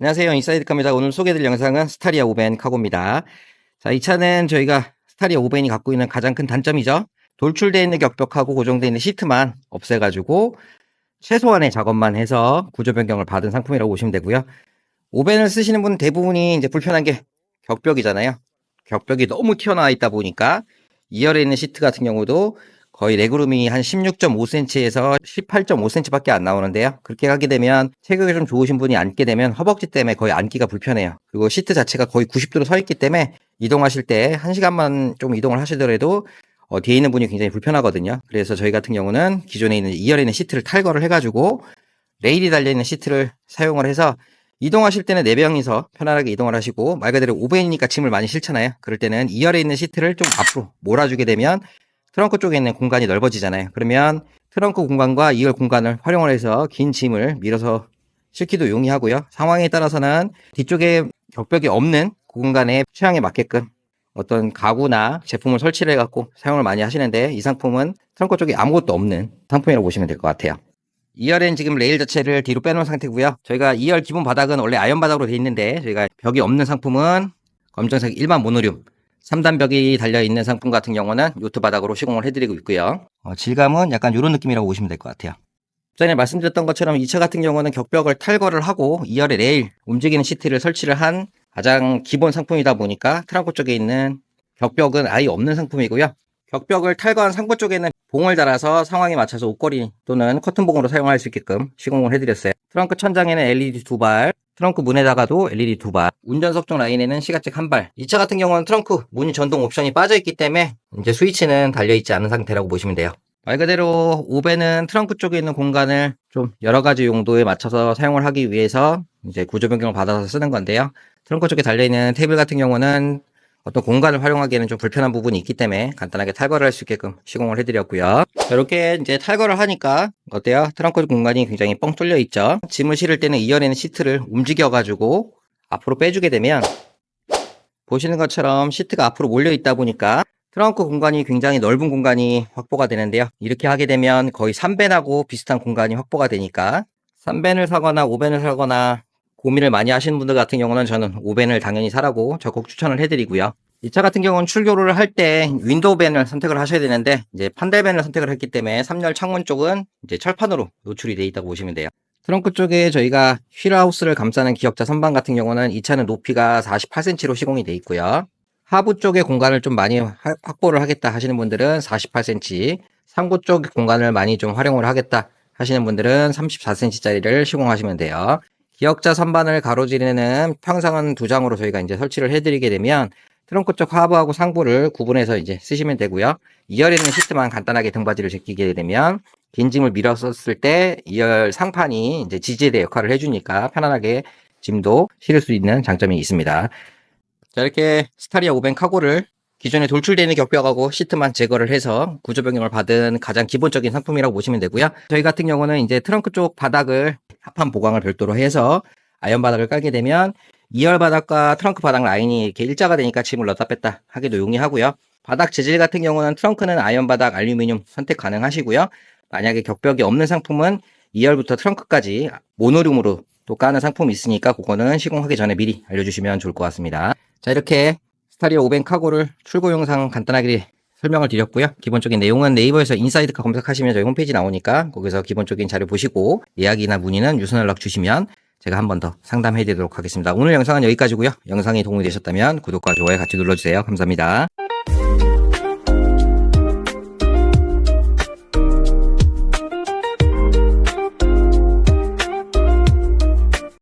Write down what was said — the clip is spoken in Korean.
안녕하세요. 인사이드카입니다. 오늘 소개해드릴 영상은 스타리아 오벤 카고입니다. 자, 이 차는 저희가 스타리아 오벤이 갖고 있는 가장 큰 단점이죠. 돌출되어 있는 격벽하고 고정되어 있는 시트만 없애가지고 최소한의 작업만 해서 구조 변경을 받은 상품이라고 보시면 되고요. 오벤을 쓰시는 분 대부분이 이제 불편한 게 격벽이잖아요. 격벽이 너무 튀어나와 있다 보니까 2열에 있는 시트 같은 경우도 거의 레그룸이 한 16.5cm에서 18.5cm 밖에 안 나오는데요. 그렇게 하게 되면 체격이 좀 좋으신 분이 앉게 되면 허벅지 때문에 거의 앉기가 불편해요. 그리고 시트 자체가 거의 90도로 서 있기 때문에 이동하실 때 1시간만 좀 이동을 하시더라도 뒤에 있는 분이 굉장히 불편하거든요. 그래서 저희 같은 경우는 기존에 있는 2열에 있는 시트를 탈거를 해가지고 레일이 달려있는 시트를 사용을 해서 이동하실 때는 4명이서 편안하게 이동을 하시고, 말 그대로 오벤이니까 짐을 많이 실잖아요. 그럴 때는 2열에 있는 시트를 좀 앞으로 몰아주게 되면 트렁크 쪽에 있는 공간이 넓어지잖아요. 그러면 트렁크 공간과 2열 공간을 활용을 해서 긴 짐을 밀어서 싣기도 용이하고요. 상황에 따라서는 뒤쪽에 격벽이 없는 공간에 취향에 맞게끔 어떤 가구나 제품을 설치를 해갖고 사용을 많이 하시는데, 이 상품은 트렁크 쪽에 아무것도 없는 상품이라고 보시면 될 것 같아요. 2열엔 지금 레일 자체를 뒤로 빼놓은 상태고요. 저희가 2열 기본 바닥은 원래 아연 바닥으로 되어 있는데, 저희가 벽이 없는 상품은 검정색 일반 모노륨 3단 벽이 달려있는 상품 같은 경우는 요트 바닥으로 시공을 해드리고 있고요. 질감은 약간 이런 느낌이라고 보시면 될 것 같아요. 전에 말씀드렸던 것처럼 이 차 같은 경우는 격벽을 탈거를 하고 2열에 레일 움직이는 시트를 설치를 한 가장 기본 상품이다 보니까 트렁크 쪽에 있는 격벽은 아예 없는 상품이고요. 격벽을 탈거한 상부 쪽에는 봉을 달아서 상황에 맞춰서 옷걸이 또는 커튼봉으로 사용할 수 있게끔 시공을 해드렸어요. 트렁크 천장에는 LED 2발, 트렁크 문에다가도 LED 2발, 운전석 쪽 라인에는 시가잭 1발. 이 차 같은 경우는 트렁크 문이 전동 옵션이 빠져있기 때문에 이제 스위치는 달려있지 않은 상태라고 보시면 돼요. 말 그대로 오벤은 트렁크 쪽에 있는 공간을 좀 여러 가지 용도에 맞춰서 사용을 하기 위해서 이제 구조 변경을 받아서 쓰는 건데요. 트렁크 쪽에 달려있는 테이블 같은 경우는 어떤 공간을 활용하기에는 좀 불편한 부분이 있기 때문에 간단하게 탈거를 할 수 있게끔 시공을 해드렸고요. 이렇게 이제 탈거를 하니까 어때요? 트렁크 공간이 굉장히 뻥 뚫려 있죠. 짐을 실을 때는 2열에는 시트를 움직여가지고 앞으로 빼주게 되면 보시는 것처럼 시트가 앞으로 몰려 있다 보니까 트렁크 공간이 굉장히 넓은 공간이 확보가 되는데요. 이렇게 하게 되면 거의 3벤하고 비슷한 공간이 확보가 되니까 3벤을 사거나 5벤을 사거나 고민을 많이 하시는 분들 같은 경우는 저는 5벤을 당연히 사라고 적극 추천을 해드리고요. 이 차 같은 경우는 출고를 할 때 윈도우 벤을 선택을 하셔야 되는데, 이제 판넬벤을 선택을 했기 때문에 3열 창문 쪽은 이제 철판으로 노출이 되어 있다고 보시면 돼요. 트렁크 쪽에 저희가 휠하우스를 감싸는 기역자 선반 같은 경우는 이 차는 높이가 48cm로 시공이 되어 있고요. 하부 쪽에 공간을 좀 많이 확보를 하겠다 하시는 분들은 48cm, 상부 쪽 공간을 많이 좀 활용을 하겠다 하시는 분들은 34cm짜리를 시공하시면 돼요. 기역자 선반을 가로지르는 평상은 2장으로 저희가 이제 설치를 해드리게 되면 트렁크 쪽 하부하고 상부를 구분해서 이제 쓰시면 되고요. 2열에 있는 시트만 간단하게 등받이를 제끼게 되면 긴 짐을 밀었을 때 2열 상판이 이제 지지대 역할을 해주니까 편안하게 짐도 실을 수 있는 장점이 있습니다. 자, 이렇게 스타리아 오벤 카고를 기존에 돌출되어 있는 격벽하고 시트만 제거를 해서 구조 변경을 받은 가장 기본적인 상품이라고 보시면 되고요. 저희 같은 경우는 이제 트렁크 쪽 바닥을 합판 보강을 별도로 해서 아연 바닥을 깔게 되면 2열 바닥과 트렁크 바닥 라인이 이렇게 일자가 되니까 짐을 넣었다 뺐다 하기도 용이하고요. 바닥 재질 같은 경우는 트렁크는 아연 바닥 알루미늄 선택 가능하시고요. 만약에 격벽이 없는 상품은 2열부터 트렁크까지 모노륨으로 또 까는 상품이 있으니까 그거는 시공하기 전에 미리 알려주시면 좋을 것 같습니다. 자, 이렇게 스타리아 오벤 카고를 출고 영상 간단하게 설명을 드렸고요. 기본적인 내용은 네이버에서 인사이드카 검색하시면 저희 홈페이지 나오니까 거기서 기본적인 자료 보시고 예약이나 문의는 유선 연락 주시면 제가 한 번 더 상담해 드리도록 하겠습니다. 오늘 영상은 여기까지고요. 영상이 도움이 되셨다면 구독과 좋아요 같이 눌러주세요. 감사합니다.